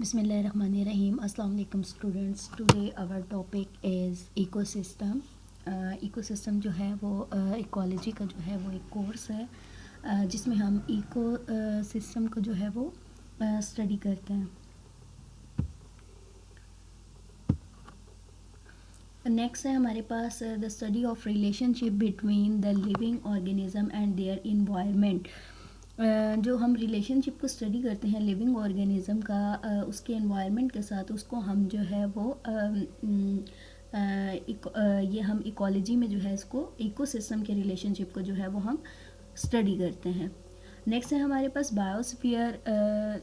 Bismillahirrahmanirrahim. Assalamu alaikum students. Today our topic is ecosystem. Ecosystem जो है वो ecology का जो है वो एक कोर्स है जिसमें हम इको सिस्टम को जो है वो स्टडी करते हैं. नेक्स्ट है हमारे पास the study of relationship between the living organism and their environment. जो हम रिलेशनशिप को स्टडी करते हैं लिविंग ऑर्गेनिज्म का उसके एनवायरनमेंट के साथ, उसको हम जो है वो ये हम इकोलॉजी में जो है इसको इकोसिस्टम के रिलेशनशिप को जो है वो हम स्टडी करते हैं. नेक्स्ट है हमारे पास बायोस्फीयर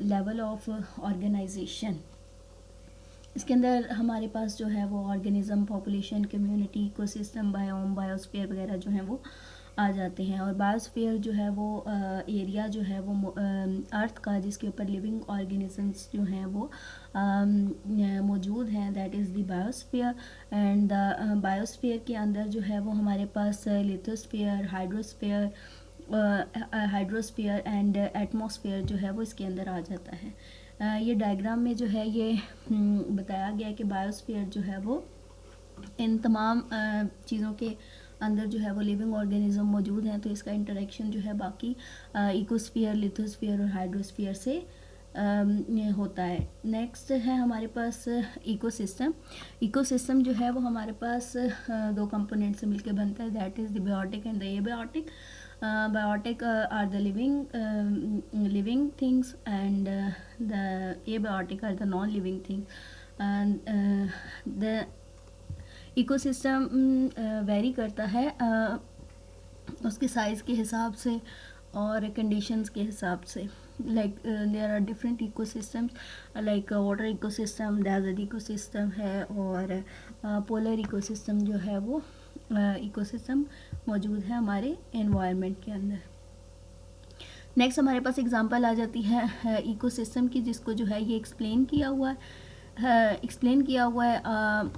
लेवल ऑफ ऑर्गेनाइजेशन. इसके अंदर हमारे पास जो है वो organism, population, community, ecosystem, biome, biosphere वगैरह जो हैं वो आ जाते हैं. और बायोस्फीयर जो है वो एरिया जो है वो अर्थ का जिसके ऊपर लिविंग ऑर्गेनिजम्स जो हैं वो मौजूद हैं, that is the biosphere. And the biosphere के अंदर जो है वो हमारे पास लिथोस्फीयर, हाइड्रोस्फीयर एंड एटमॉस्फेयर जो है वो इसके अंदर आ जाता है. ये डायग्राम में जो है ये बताया गया है कि बायोस्फीयर जो है वो इन तमाम चीज़ों के अंदर जो है वो लिविंग ऑर्गेनिज्म मौजूद हैं, तो इसका इंटरेक्शन जो है बाकी इकोस्फीयर, लिथोस्फीयर और हाइड्रोस्फीयर से होता है. नेक्स्ट है हमारे पास इकोसिस्टम. इकोसिस्टम जो है वो हमारे पास दो कंपोनेंट से मिलकर बनता है, that is the biotic and the abiotic. Biotic are the living things and the abiotic are the non-living things. And the ecosystem vary करता है उसके साइज़ के हिसाब से और कंडीशंस के हिसाब से. Like there are different ecosystems, like water ecosystem, desert ecosystem है और पोलर इकोसिस्टम जो है वो इकोसिस्टम मौजूद है हमारे एनवायरनमेंट के अंदर. नेक्स्ट हमारे पास एग्जांपल आ जाती है इकोसिस्टम की, जिसको जो है ये एक्सप्लेन किया हुआ है.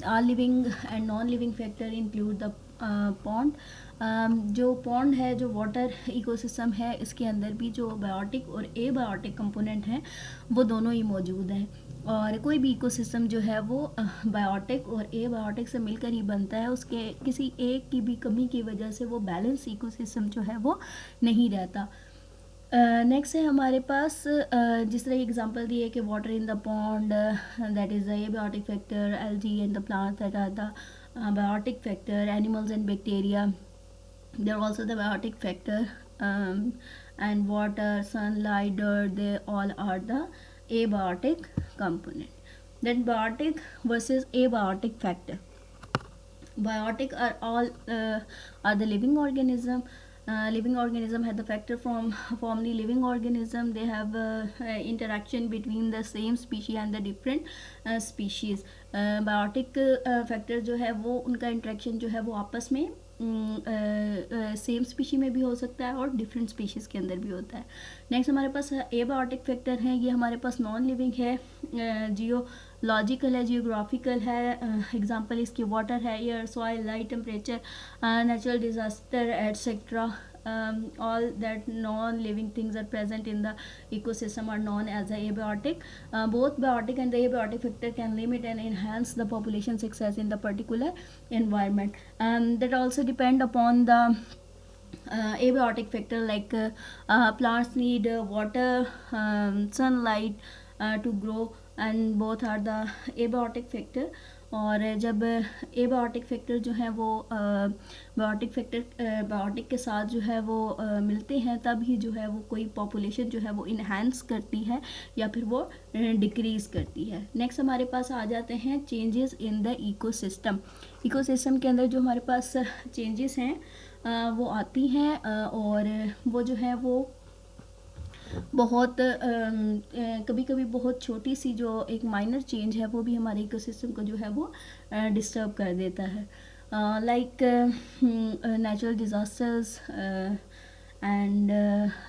All living and non living factor include the pond. जो पॉन्ड है, जो वाटर इकोसिस्टम है, इसके अंदर भी जो बायोटिक और एबायोटिक कंपोनेंट हैं वो दोनों ही मौजूद हैं. और कोई भी इकोसिस्टम जो है वो बायोटिक और एबायोटिक से मिलकर ही बनता है. उसके किसी एक की भी कमी की वजह से वो बैलेंस इकोसिस्टम जो है वो नहीं रहता. नेक्स्ट है हमारे पास जिस तरह एग्जांपल दिए कि water in the pond, that is the abiotic factor, algae and the plants that are the biotic factor, animals and bacteria, they are also the biotic factor. And water, sunlight, dirt, they all are the abiotic component. Then biotic versus abiotic factor. Biotic are all are the living organism. Living organism have the factor from the living organism. They have interaction between the same species and the different species. Biotic factor जो है वो उनका interaction जो है वो आपस में same species में भी हो सकता है और डिफरेंट स्पीशीज़ के अंदर भी होता है. नेक्स्ट हमारे पास एबायोटिक फैक्टर हैं. ये हमारे पास नॉन लिविंग है, जियोलॉजिकल है, जियोग्राफिकल है. एग्जांपल इसकी वाटर है, air, soil, light, temperature, natural disaster etcetera. All that non-living things are present in the ecosystem are known as the abiotic. Both biotic and the abiotic factor can limit and enhance the population success in the particular environment. That also depend upon the abiotic factor, like plants need water, sunlight to grow, and both are the abiotic factor. और जब abiotic factor जो है वो biotic के साथ जो है वो मिलते हैं, तब ही जो है वो कोई पॉपुलेशन जो है वो इन्हांस करती है या फिर वो डिक्रीज़ करती है. नेक्स्ट हमारे पास आ जाते हैं changes in the ecosystem. Ecosystem के अंदर जो हमारे पास चेंजेस हैं वो आती हैं और वो जो है वो बहुत कभी कभी बहुत छोटी सी जो एक माइनर चेंज है वो भी हमारे इकोसिस्टम को जो है वो डिस्टर्ब कर देता है. Like natural disasters and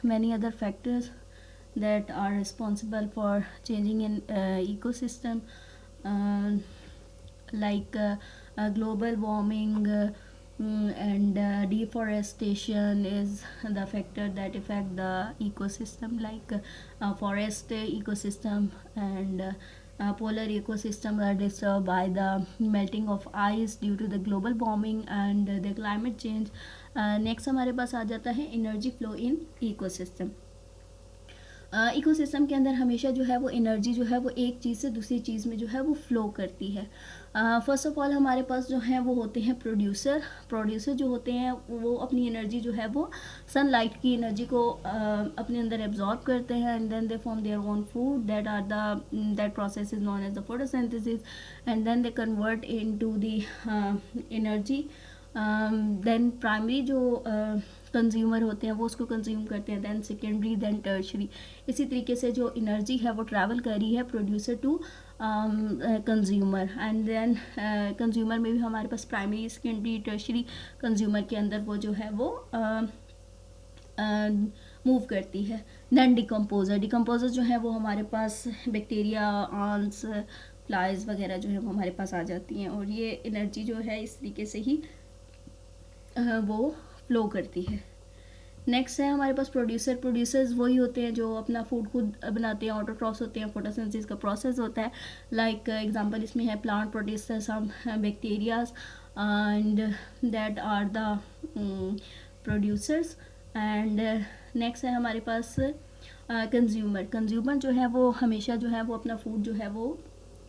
many other factors that are responsible for changing in ecosystem, like global warming, and deforestation is the factor that affect the ecosystem, like forest ecosystem and polar ecosystem are disturbed by the melting of ice due to the global warming and the climate change. Next हमारे पास आ जाता है energy flow in ecosystem. Ecosystem के अंदर हमेशा जो है वो एनर्जी जो है वो एक चीज़ से दूसरी चीज़ में जो है वो फ्लो करती है। फर्स्ट ऑफ ऑल हमारे पास जो है वो होते हैं प्रोड्यूसर जो होते हैं वो अपनी एनर्जी जो है वो सनलाइट की एनर्जी को अपने अंदर एब्जॉर्ब करते हैं and then they form their own food that process is known as the photosynthesis and then they convert into the energy. Then primary जो कंज्यूमर होते हैं वो उसको कंज्यूम करते हैं, देन सेकेंडरी, देन टर्शरी। इसी तरीके से जो एनर्जी है वो ट्रैवल कर रही है producer to consumer and then consumer में भी हमारे पास प्राइमरी, सेकेंडरी, टर्शरी कंज्यूमर के अंदर वो जो है वो मूव करती है। देन डिकम्पोजर जो है वो हमारे पास बैक्टीरिया, आंट्स, फ्लाइज वगैरह जो है वो हमारे पास आ जाती हैं और ये एनर्जी जो है इस तरीके से ही वो फ्लो करती है। नेक्स्ट है हमारे पास प्रोड्यूसर्स वही होते हैं जो अपना फूड खुद बनाते हैं, ऑटोट्रॉफ्स होते हैं, फोटोसिंथेसिस का प्रोसेस होता है। लाइक एग्जांपल इसमें है plant producer some bacterias and that are the producers. And next है हमारे पास कंज्यूमर जो है वो हमेशा जो है वो अपना फूड जो है वो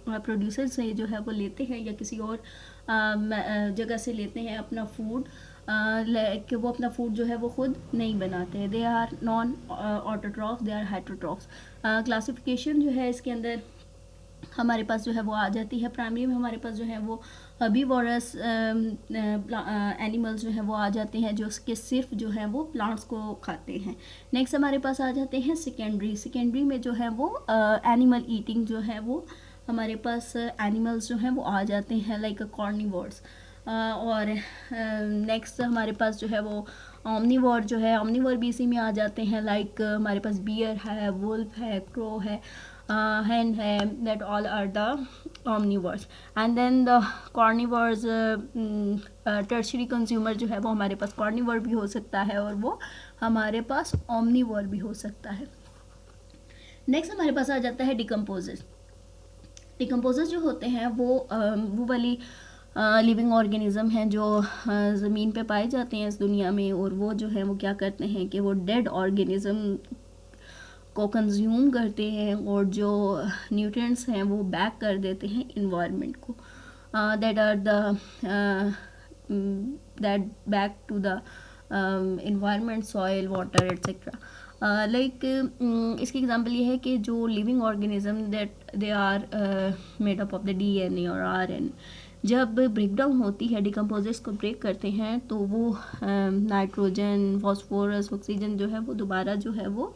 प्रोड्यूसर से जो है वो लेते हैं या किसी और जगह से लेते हैं अपना फूड, कि वो अपना फूड जो है वो खुद नहीं बनाते। They are non autotrophs, they are heterotrophs. Classification जो है इसके अंदर हमारे पास जो है वो आ जाती है। प्राइमरी में हमारे पास जो है वो हर्बीवोरस एनिमल्स जो है वो आ जाते हैं जो उसके सिर्फ जो है वो प्लांट्स को खाते हैं। नेक्स्ट हमारे पास आ जाते हैं सेकेंडरी में जो है वो एनिमल ईटिंग जो है वो हमारे पास एनिमल्स जो हैं वो आ जाते हैं, लाइक कॉर्निवोर्स। और नेक्स्ट हमारे पास जो है वो ऑमनीवोर भी इसी में आ जाते हैं, लाइक हमारे पास बियर है, वुल्फ है, क्रो है, hen है, that all are the omnivores। And then the carnivores, tertiary consumer जो है वो हमारे पास कॉर्निवोर भी हो सकता है और वो हमारे पास omnivore भी हो सकता है। नेक्स्ट हमारे पास आ जाता है डिकम्पोजर्स जो होते हैं वो वाली लिविंग ऑर्गेनिज्म हैं जो ज़मीन पे पाए जाते हैं इस दुनिया में, और वो जो है वो क्या करते हैं कि वो डेड ऑर्गेनिज्म को कंज्यूम करते हैं और जो न्यूट्रिएंट्स हैं वो बैक कर देते हैं इन्वायरमेंट को, that back to the environment, soil, water etcetera. Like इसकी एग्जांपल ये है कि जो living organism that they are made up of the DNA और RN, जब ब्रेक डाउन होती है, डिकम्पोजर्स को ब्रेक करते हैं तो वो नाइट्रोजन, फॉस्फोरस, ऑक्सीजन जो है वो दोबारा जो है वो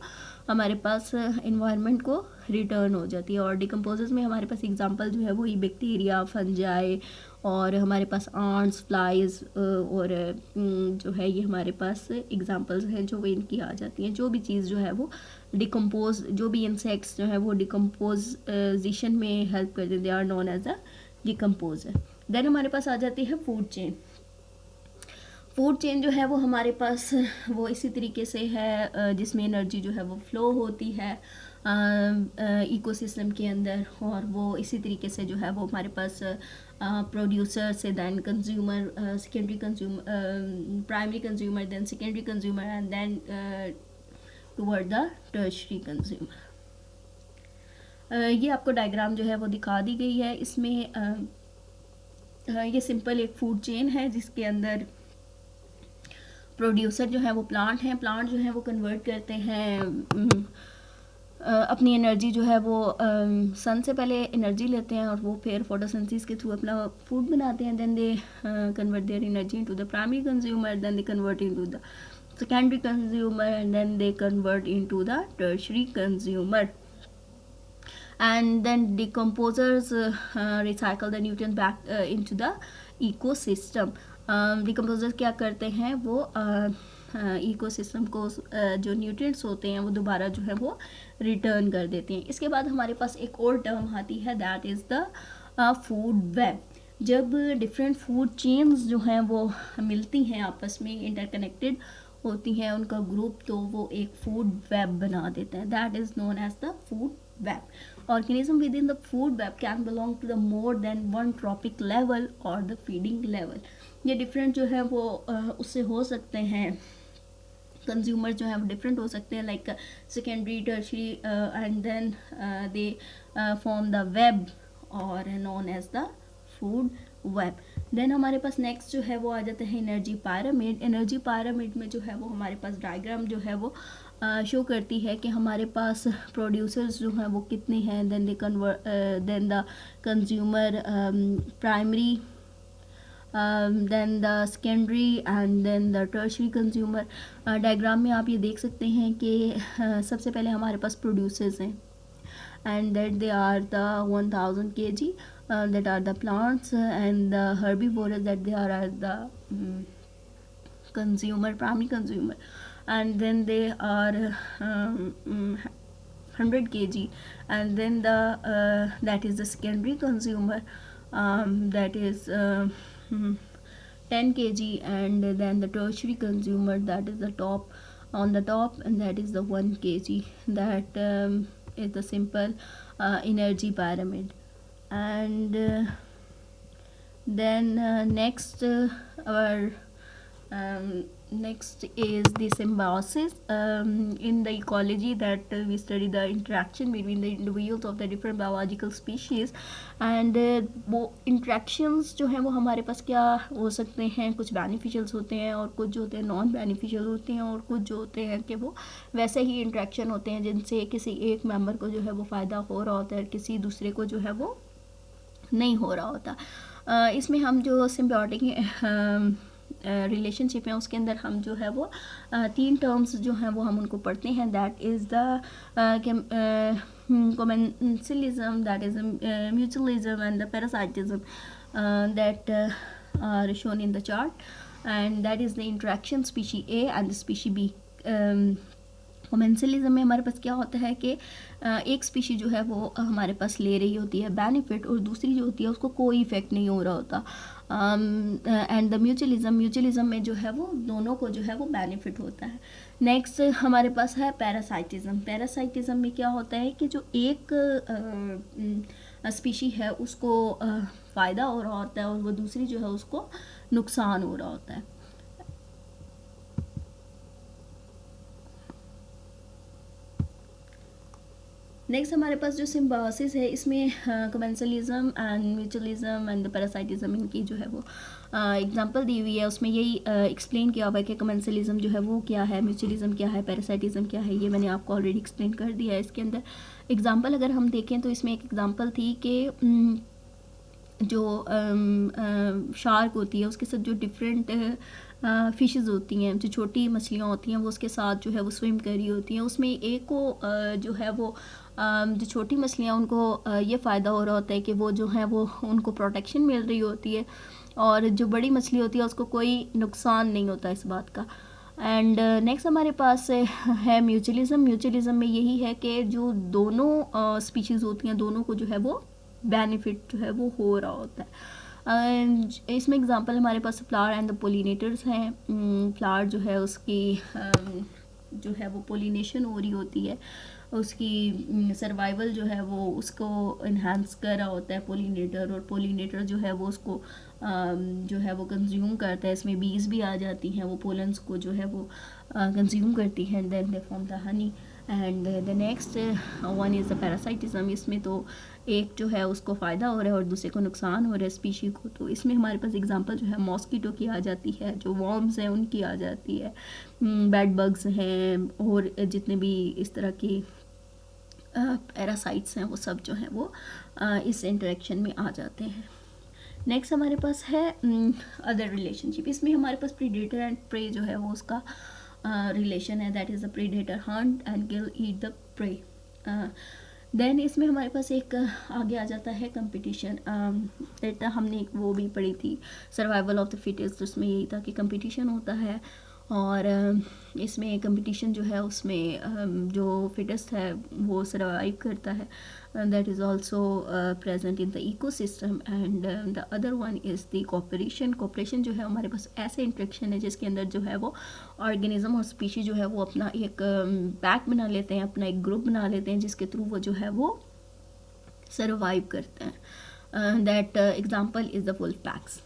हमारे पास इन्वायरमेंट को रिटर्न हो जाती है। और डिकम्पोजर्स में हमारे पास एग्जांपल जो है वही बैक्टीरिया, फंजाई और हमारे पास आंट्स, फ्लाइज और जो है ये हमारे पास एग्जांपल्स हैं जो इनकी आ जाती हैं। जो भी चीज़ जो है वो जो भी इंसेक्ट्स जो है वो डिकम्पोजिशन में हेल्प करते हैं, they are known as a decomposer. Then हमारे पास आ जाती है फूड चेन जो है वो हमारे पास वो इसी तरीके से है जिसमें एनर्जी जो है वो फ्लो होती है इकोसिस्टम के अंदर, और वो इसी तरीके से जो है वो हमारे पास प्रोड्यूसर से then consumer, primary consumer, then secondary consumer and then toward the tertiary consumer. ये आपको डायग्राम जो है वो दिखा दी गई है। इसमें ये सिंपल एक फूड चेन है जिसके अंदर प्रोड्यूसर जो है वो प्लांट जो है वो कन्वर्ट करते हैं अपनी एनर्जी जो है वो सन से पहले एनर्जी लेते हैं और वो फिर फोटोसिंथेसिस के थ्रू अपना फूड बनाते हैं। Then they convert their energy into the primary consumer, then they convert into the secondary consumer and then they convert into the tertiary consumer, and then decomposers recycle the nutrients back into the ecosystem। decomposers क्या करते हैं वो ecosystem को जो nutrients होते हैं वो दोबारा जो है वो रिटर्न कर देते हैं। इसके बाद हमारे पास एक और टर्म आती है that is the food web. जब डिफरेंट फूड चेन्स जो हैं वो मिलती हैं, आपस में इंटरकनेक्टेड होती हैं उनका ग्रुप, तो वो एक फूड वेब बना देते हैं, that is known as the food web. Organism within the food web can belong to the more than one trophic level और द फीडिंग लेवल। ये डिफरेंट जो है वो उससे हो सकते हैं, कंज्यूमर जो है वो डिफरेंट हो सकते हैं, like secondary, tertiary and then they form the web और known as the food web. Then हमारे पास नेक्स्ट जो है वो आ जाते हैं एनर्जी पायरामिड। एनर्जी पायरामिड में जो है वो हमारे पास डायग्राम जो है वो शो करती है कि हमारे पास प्रोड्यूसर्स जो हैं वो कितने हैं, then they convert, then the consumer primary, then the secondary and then the tertiary consumer. Diagram में आप ये देख सकते हैं कि सबसे पहले हमारे पास प्रोड्यूसर्स हैं and that they are the 1000 kg that are the plants, and the herbivores that they are the consumer, primary consumer, and then they are 100 kg, and then the that is the secondary consumer, that is 10 kg, and then the tertiary consumer, that is the top on the top, and that is the 1 kg. That is the simple energy pyramid. And then our next is the symbiosis. In the ecology, that we study the interaction between the individuals of the different biological species, and वो interactions जो हैं वो हमारे पास क्या हो सकते हैं, कुछ beneficials होते हैं और कुछ जो होते हैं नॉन बेनिफिशियल होते हैं, और कुछ जो होते हैं कि वो वैसे ही इंट्रैक्शन होते हैं जिनसे किसी एक मेंबर को जो है वो फ़ायदा हो रहा होता है और किसी दूसरे को जो है वो नहीं हो रहा होता। इसमें हम जो सिम्बियोटिक रिलेशनशिप है उसके अंदर हम जो है वो 3 टर्म्स जो हैं वो हम उनको पढ़ते हैं, that is the commensalism, that is mutualism, and the parasitism that are shown in the chart, and that is the interaction species A and the species B. Commensalism में हमारे पास क्या होता है कि एक स्पीशी जो है वो हमारे पास ले रही होती है बेनिफिट, और दूसरी जो होती है उसको कोई इफेक्ट नहीं हो रहा होता। एंड द म्यूचुअलिज्म में जो है वो दोनों को जो है वो बेनिफिट होता है। नेक्स्ट हमारे पास है पैरासाइटिज्म में क्या होता है कि जो एक स्पीशी है उसको फ़ायदा हो रहा होता है और वो दूसरी जो है उसको नुकसान हो रहा होता है। नेक्स्ट हमारे पास जो सिम्बायोसिस है इसमें commensalism and mutualism and parasitism इनकी जो है वो एग्जांपल दी हुई है। उसमें यही एक्सप्लेन किया हुआ है कि कमेंसलिज्म जो है वो क्या है, म्यूचुअलिज्म क्या है, पैरासाइटिज्म क्या है, ये मैंने आपको ऑलरेडी एक्सप्लेन कर दिया है। इसके अंदर एग्जांपल अगर हम देखें तो इसमें एक एग्जांपल थी कि जो शार्क होती है उसके साथ जो डिफरेंट फ़िशेज़ होती हैं, जो छोटी मछलियाँ होती हैं वो उसके साथ जो है वो स्विम कर रही होती हैं। उसमें एक को जो है वो जो छोटी मछलियाँ उनको ये फ़ायदा हो रहा होता है कि वो जो है वो उनको प्रोटेक्शन मिल रही होती है, और जो बड़ी मछली होती है उसको कोई नुकसान नहीं होता इस बात का। एंड नेक्स्ट हमारे पास है म्यूचुअलिज्म में यही है कि जो दोनों स्पीशीज़ होती हैं दोनों को जो है वो बेनिफिट जो है वो हो रहा होता है। इसमें एग्जांपल हमारे पास फ्लावर एंड द पोलिनेटर्स हैं। फ्लावर जो है उसकी जो है वो पोलिनेशन हो रही होती है, उसकी सर्वाइवल जो है वो उसको इन्हांस कर रहा होता है पोलिनेटर, और पोलिनेटर जो है वो उसको जो है वो कंज्यूम करता है। इसमें बीज भी आ जाती हैं, वो पोलन्स को जो है वो कंज्यूम करती हैं, then they form the honey. And the next one is the parasitism. इसमें तो एक जो है उसको फ़ायदा हो रहा है और दूसरे को नुकसान हो रहा है स्पीशी को। तो इसमें हमारे पास एग्जांपल जो है मॉस्किटो की आ जाती है, जो वॉर्म्स हैं उनकी आ जाती है, बेड बग्स हैं, और जितने भी इस तरह की पैरासाइट्स हैं वो सब जो हैं वो इस इंटरेक्शन में आ जाते हैं। नेक्स्ट हमारे पास है अदर रिलेशनशिप। इसमें हमारे पास प्रीडेटर एंड प्रे जो है वो उसका रिलेशन है, that is the predator hunt and kill eat the prey. Then इसमें हमारे पास एक आगे आ जाता है कंपटीशन। हमने एक वो भी पढ़ी थी सर्वाइवल ऑफ द फिटेस्ट, उसमें यही था कि कंपटीशन होता है और इसमें कंपटीशन जो है उसमें जो फिटेस्ट है वो सर्वाइव करता है, that is also present in the ecosystem. And the other one is the cooperation. Cooperation जो है हमारे पास ऐसे इंट्रैक्शन है जिसके अंदर जो है वो ऑर्गेनिज्म और स्पीशीज जो है वो अपना एक पैक बना लेते हैं, अपना एक ग्रुप बना लेते हैं, जिसके थ्रू वो जो है वो सर्वाइव करते हैं। That example is the wolf packs.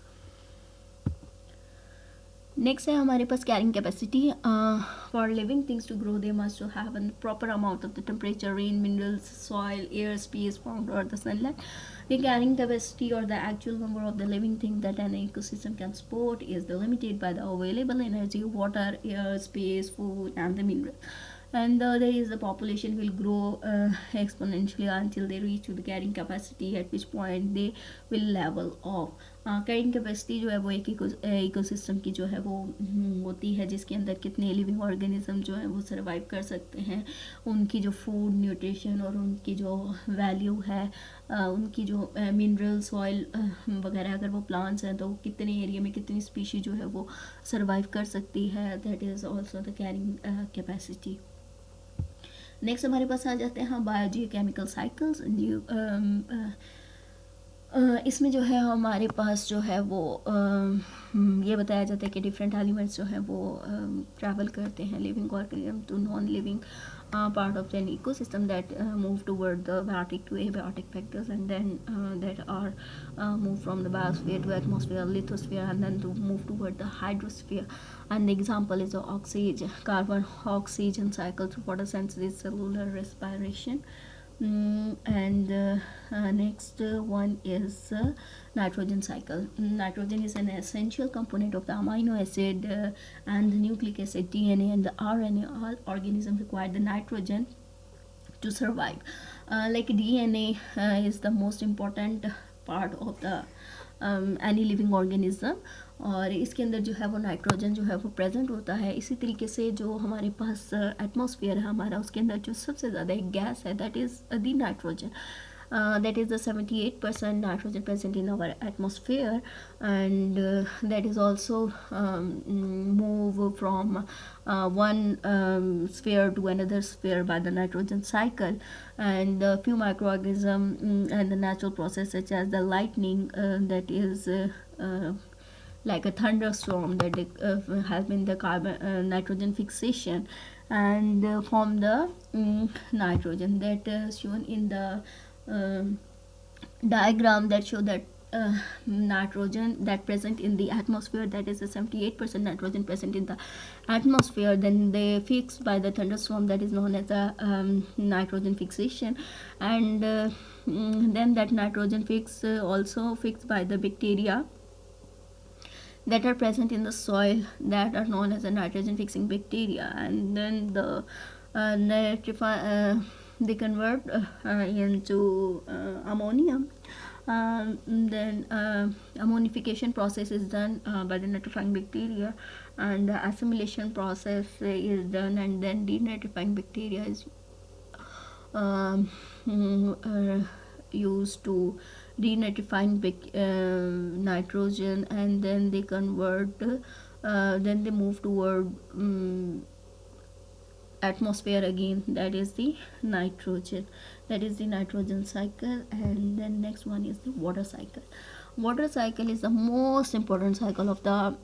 Next है हमारे पास carrying capacity. For living things to grow they must to have a proper amount of the temperature, rain, minerals, soil, air, space, found और the sunlight. The carrying capacity or the actual number of the living things that an ecosystem can support is limited by the available energy, water, air, space, food, and the mineral. And the other is the population will grow exponentially until they reach to the carrying capacity, at which point they will level off. Carrying capacity जो है वो एक ecosystem की जो है वो होती है जिसके अंदर कितने लिविंग ऑर्गेनिज्म जो है वो सर्वाइव कर सकते हैं, उनकी जो फूड, न्यूट्रिशन और उनकी जो वैल्यू है, उनकी जो मिनरल, सॉइल वगैरह, अगर वो प्लांट्स हैं तो कितने एरिया में कितनी स्पीशी जो है वो सर्वाइव कर सकती है, that is also the carrying capacity. Next हमारे पास आ जाते हैं बायोजियोकेमिकल साइकिल्स. इसमें जो है हमारे पास जो है वो ये बताया जाता है कि डिफरेंट एलिमेंट्स जो है वो ट्रैवल करते हैं living organism to non living part of an ecosystem that move toward the biotic to abiotic factors, and then that are move from the biosphere to atmosphere, lithosphere, and then to move toward the hydrosphere. And the example is the carbon oxygen cycle through photosynthesis, cellular respiration. And next one is nitrogen cycle. Nitrogen is an essential component of the amino acid and the nucleic acid, DNA, and the RNA. All organisms require the nitrogen to survive. Like DNA is the most important part of the any living organism, और इसके अंदर जो है वो nitrogen जो है वो present होता है. इसी तरीके से जो हमारे पास एटमॉस्फेयर है हमारा, उसके अंदर जो सबसे ज़्यादा एक गैस है that is the nitrogen. That is the 78% nitrogen present in our atmosphere, and that is also move from one sphere to another sphere by the nitrogen cycle. And a few microorganisms and the natural process such as the lightning, that is like a thunderstorm, that help in the carbon nitrogen fixation and form the nitrogen that shown in the diagram that show that nitrogen that present in the atmosphere, that is the 78% nitrogen present in the atmosphere, then they fixed by the thunderstorm, that is known as the nitrogen fixation. And then that nitrogen also fixed by the bacteria that are present in the soil, that are known as the nitrogen fixing bacteria. And then they convert into ammonia. Then ammonification process is done by the nitrifying bacteria, and the assimilation process is done, and then denitrifying bacteria is used to denitrifying nitrogen, and then they convert, then they move toward atmosphere again, that is the nitrogen, that is the nitrogen cycle. And then next one is the water cycle. Water cycle is the most important cycle of the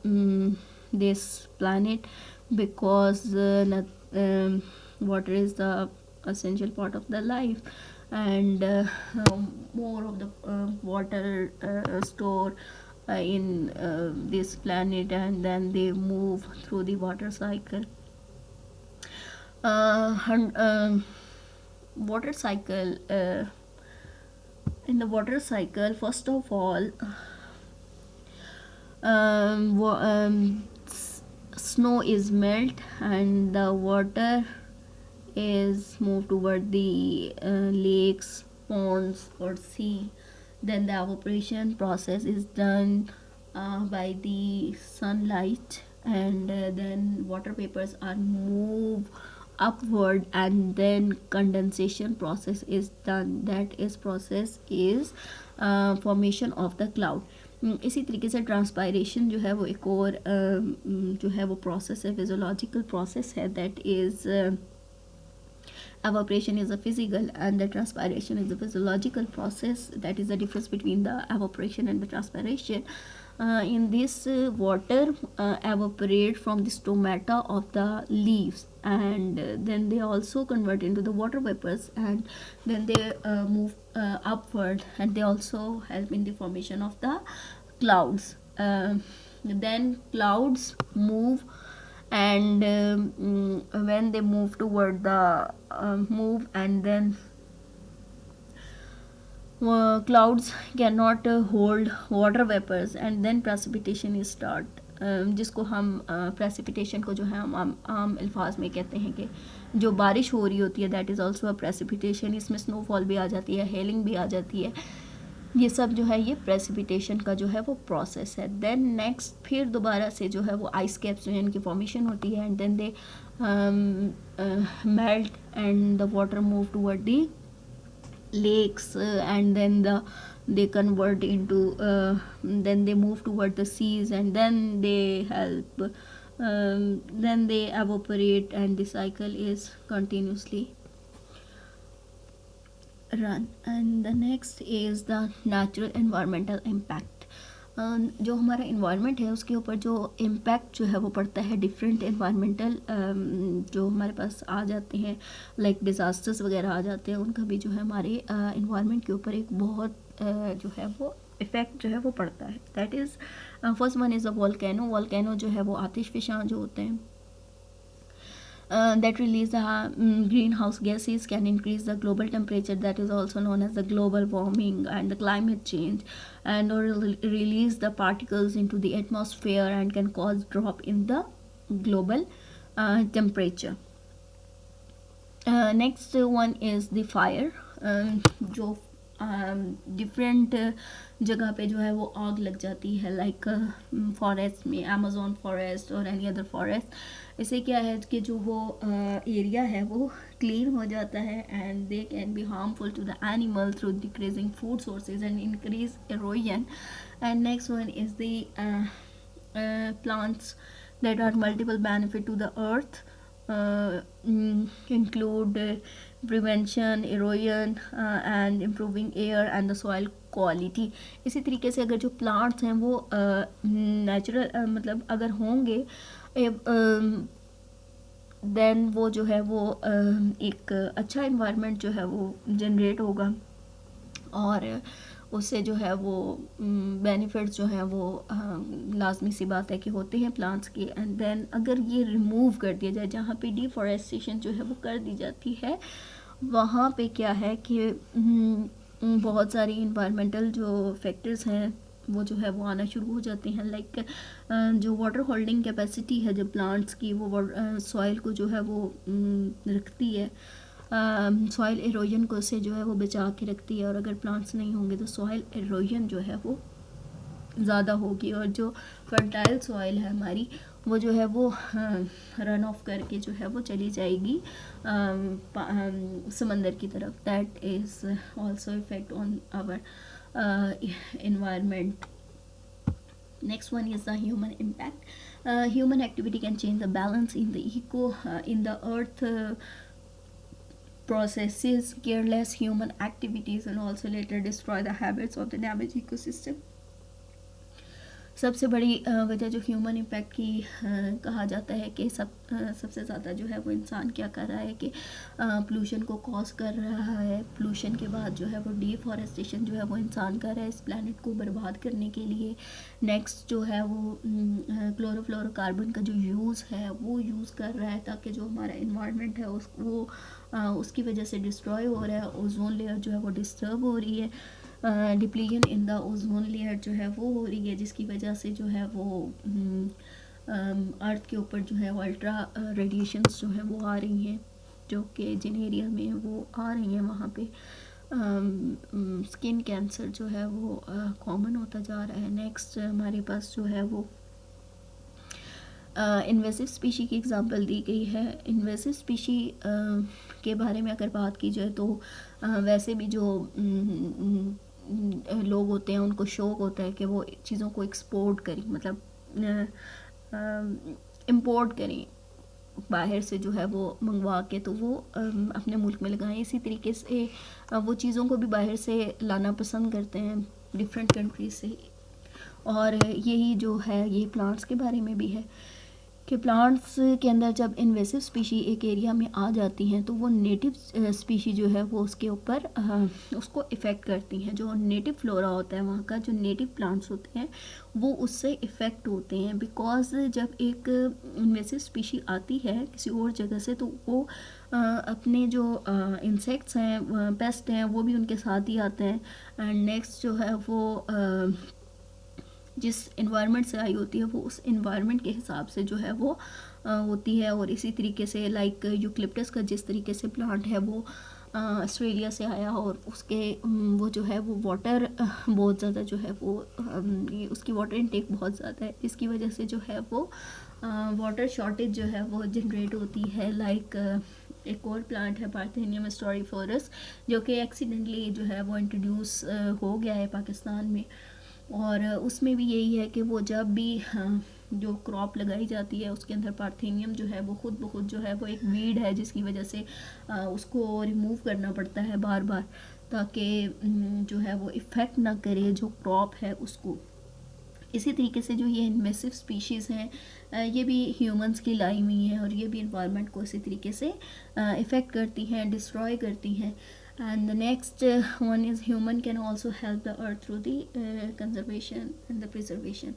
this planet, because water is the essential part of the life, and more of the water store in this planet, and then they move through the water cycle. Water cycle, in the water cycle, first of all, snow is melt and the water is moved toward the lakes, ponds or sea. Then the evaporation process is done by the sunlight, and then water vapors are moved upward, and then condensation process is done. That is process is formation of the cloud. इसी तरीके से transpiration जो है वो एक और जो है वो प्रोसेस है, फिजियोलॉजिकल प्रोसेस है, that is evaporation is a physical and the transpiration is a physiological process. That is the difference between the evaporation and the transpiration. In this water evaporate from the stomata of the leaves, and then they also convert into the water vapors, and then they move upward, and they also help in the formation of the clouds. Then clouds move, and when they move toward the move, and then clouds cannot hold water vapors, and then precipitation is start, जिसको हम precipitation को जो है हम आम अल्फाज में कहते हैं कि जो बारिश हो रही होती है, that is also a precipitation. इसमें स्नोफॉल भी आ जाती है, हेलिंग भी आ जाती है. ये सब जो है ये प्रेसिपिटेशन का जो है वो प्रोसेस है. देन नेक्स्ट फिर दोबारा से जो है वो आइस कैप्स जो है इनकी फॉर्मेशन होती है, and then they melt and the water move toward the lakes, and then they convert into then they move toward the seas, and then they help then they evaporate, and the cycle is continuously run. And the next is the natural environmental impact. जो हमारा environment है उसके ऊपर जो impact जो है वो पड़ता है डिफरेंट इन्वायरमेंटल जो हमारे पास आ जाते हैं, लाइक डिज़ास्टर्स वगैरह आ जाते हैं, उनका भी जो है हमारे इन्वायरमेंट के ऊपर एक बहुत जो है वो इफ़ेक्ट जो है वो पड़ता है. That is first one is a volcano. Volcano जो है वो आतिशफशां जो होते हैं that release the greenhouse gases can increase the global temperature, that is also known as the global warming and the climate change, and or release the particles into the atmosphere and can cause drop in the global temperature. Next one is the fire. जो different जगह पे जो है वो आग लग जाती है, लाइक फॉरेस्ट में, अमेज़न फॉरेस्ट और एनी अदर फॉरेस्ट. इससे क्या है कि जो वो एरिया है वो क्लीन हो जाता है, and they can be harmful to the animal through decreasing food sources and increase erosion. And next one is the plants that are multiple benefit to the earth, include prevention, erosion, and improving air and the soil quality. इसी तरीके से अगर जो plants हैं वो natural मतलब अगर होंगे देन वो जो है वो एक अच्छा इन्वायरमेंट जो है वो जनरेट होगा, और उससे जो है वो बेनिफिट्स जो हैं वो लाजमी सी बात है कि होते हैं प्लांट्स के. एंड देन अगर ये रिमूव कर दिया जाए, जहाँ पे डिफॉरेस्टेशन जो है वो कर दी जाती है, वहाँ पे क्या है कि बहुत सारी इन्वायरमेंटल जो फैक्टर्स हैं वो जो है वो आना शुरू हो जाते हैं, लाइक जो वाटर होल्डिंग कैपेसिटी है जो प्लांट्स की, वो सॉइल को जो है वो रखती है, सॉइल एरोजन को से जो है वो बचा के रखती है, और अगर प्लांट्स नहीं होंगे तो सॉइल एरोजन जो है वो ज़्यादा होगी, और जो फर्टाइल सॉइल है हमारी वो जो है वो रन ऑफ करके जो है वो चली जाएगी समंदर की तरफ. That is also effect on our environment. Next one is the human impact. Human activity can change the balance in the in the earth processes. Careless human activities and also later destroy the habits of the damaged ecosystem. सबसे बड़ी वजह जो human impact की कहा जाता है कि सबसे ज़्यादा जो है वो इंसान क्या कर रहा है कि पोल्यूशन को कॉज कर रहा है. पोल्यूशन के बाद जो है वो डिफॉरेस्टेशन जो है वो इंसान कर रहा है इस प्लैनेट को बर्बाद करने के लिए. नेक्स्ट जो है वो क्लोरोफ्लोरोकार्बन का जो यूज़ है वो यूज़ कर रहा है ताकि जो हमारा इन्वायरमेंट है उसकी वजह से डिस्ट्रॉय हो रहा है. ओजोन लेयर जो है वो डिस्टर्ब हो रही है. Depletion in the ozone layer जो है वो हो रही है, जिसकी वजह से जो है वो अर्थ के ऊपर जो है वो अल्ट्रा रेडिएशंस जो है वो आ रही हैं, जो कि जिन एरिया में वो आ रही हैं वहाँ पे स्किन कैंसर जो है वो कॉमन होता जा रहा है. नेक्स्ट हमारे पास जो है वो इन्वेसिव स्पीशी की एग्ज़ाम्पल दी गई है. इन्वेसिव स्पीशी के बारे में अगर बात की जाए तो वैसे भी जो लोग होते हैं उनको शौक़ होता है कि वो चीज़ों को एक्सपोर्ट करें, मतलब इम्पोर्ट करें बाहर से जो है वो मंगवा के, तो वो अपने मुल्क में लगाएं। इसी तरीके से वो चीज़ों को भी बाहर से लाना पसंद करते हैं डिफरेंट कंट्रीज से। और यही जो है ये प्लांट्स के बारे में भी है कि प्लांट्स के अंदर जब इन्वेसिव स्पीशी एक एरिया में आ जाती हैं तो वो नेटिव स्पीशी जो है वो उसके ऊपर उसको इफ़ेक्ट करती हैं। जो नेटिव फ्लोरा होता है वहाँ का, जो नेटिव प्लांट्स होते हैं वो उससे इफ़ेक्ट होते हैं, बिकॉज़ जब एक इन्वेसिव स्पीशी आती है किसी और जगह से तो वो अपने जो इंसेक्ट्स हैं, पेस्ट हैं, वो भी उनके साथ ही आते हैं। एंड नेक्स्ट जो है वो जिस इन्वायरमेंट से आई होती है वो उस इन्वायरमेंट के हिसाब से जो है वो होती है। और इसी तरीके से लाइक यूकलिप्टस का जिस तरीके से प्लांट है वो ऑस्ट्रेलिया से आया और उसके वो जो है वो वाटर बहुत ज़्यादा जो है वो उसकी वाटर इनटेक बहुत ज़्यादा है, इसकी वजह से जो है वो वाटर शॉर्टेज जो है वो जनरेट होती है। लाइक एक और प्लांट है पार्थेनियम स्टोरीफोरस जो कि एक्सीडेंटली जो है वो इंट्रोड्यूस हो गया है पाकिस्तान में। और उसमें भी यही है कि वो जब भी जो क्रॉप लगाई जाती है उसके अंदर पार्थेनियम जो है वो खुद ब खुद जो है वो एक वीड है जिसकी वजह से उसको रिमूव करना पड़ता है बार बार, ताकि जो है वो इफ़ेक्ट ना करे जो क्रॉप है उसको। इसी तरीके से जो ये इन्वेसिव स्पीशीज़ हैं ये भी ह्यूमंस की लाई हुई हैं और ये भी इन्वायरमेंट को इसी तरीके से इफ़ेक्ट करती हैं, डिस्ट्रॉय करती हैं। And the next one is human can also help the earth through the conservation and the preservation।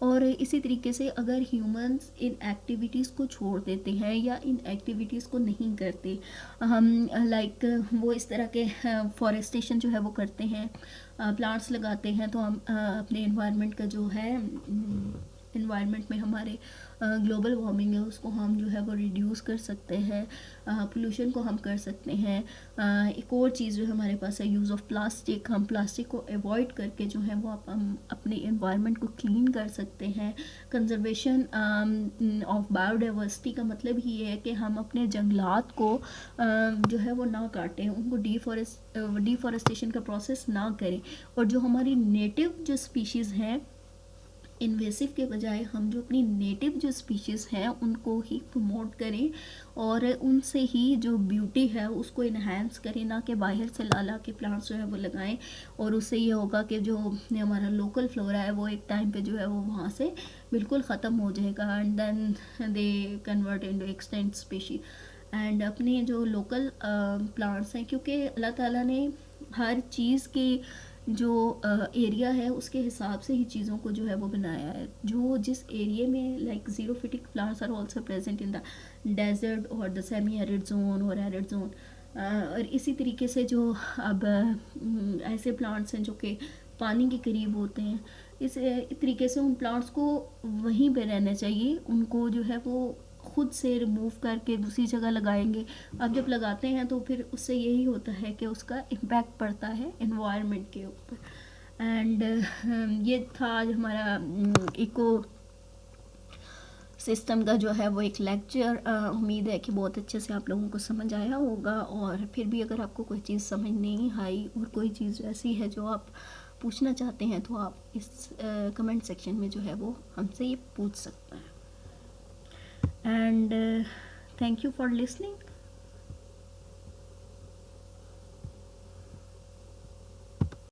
और इसी तरीके से अगर humans इन एक्टिविटीज़ को छोड़ देते हैं या इन एक्टिविटीज़ को नहीं करते, हम लाइक वो इस तरह के फॉरेस्टेशन जो है वो करते हैं, प्लांट्स लगाते हैं, तो हम अपने इन्वायरमेंट का जो है इन्वायरमेंट में हमारे ग्लोबल वार्मिंग है उसको हम जो है वो रिड्यूस कर सकते हैं, पोल्यूशन को हम कर सकते हैं। एक और चीज़ जो हमारे पास है यूज़ ऑफ प्लास्टिक, हम प्लास्टिक को अवॉइड करके जो है वो हम अपने इन्वायरमेंट को क्लीन कर सकते हैं। कंजर्वेशन ऑफ बायोडाइवर्सिटी का मतलब ही है कि हम अपने जंगलात को जो है वो ना काटें, उनको डिफॉरेस्टेशन का प्रोसेस ना करें, और जो हमारी नेटिव जो स्पीशीज़ हैं इन्वेसिव के बजाय हम जो अपनी नेटिव जो स्पीशीज़ हैं उनको ही प्रमोट करें और उनसे ही जो ब्यूटी है उसको इन्हेंस करें, ना कि बाहर से ला के प्लांट्स जो है वो लगाएं। और उससे ये होगा कि जो हमारा लोकल फ्लोरा है वो एक टाइम पे जो है वो वहाँ से बिल्कुल ख़त्म हो जाएगा and then they convert into extinct species. And अपने जो लोकल प्लांट्स हैं, क्योंकि अल्लाह ताला ने हर चीज़ की जो एरिया है उसके हिसाब से ही चीज़ों को जो है वो बनाया है। जो जिस एरिया में like xerophytic plants are also present in the desert और द सेमी एरिड जोन और एरिड जोन। और इसी तरीके से जो अब ऐसे प्लांट्स हैं जो कि पानी के करीब होते हैं, इस तरीके से उन प्लांट्स को वहीं पे रहना चाहिए, उनको जो है वो खुद से रिमूव करके दूसरी जगह लगाएंगे। अब जब लगाते हैं तो फिर उससे यही होता है कि उसका इम्पैक्ट पड़ता है एनवायरनमेंट के ऊपर। एंड ये था आज हमारा इको सिस्टम का जो है वो एक लेक्चर। उम्मीद है कि बहुत अच्छे से आप लोगों को समझ आया होगा, और फिर भी अगर आपको कोई चीज़ समझ नहीं आई और कोई चीज़ ऐसी है जो आप पूछना चाहते हैं तो आप इस कमेंट सेक्शन में जो है वो हमसे ये पूछ सकते हैं। And thank you for listening.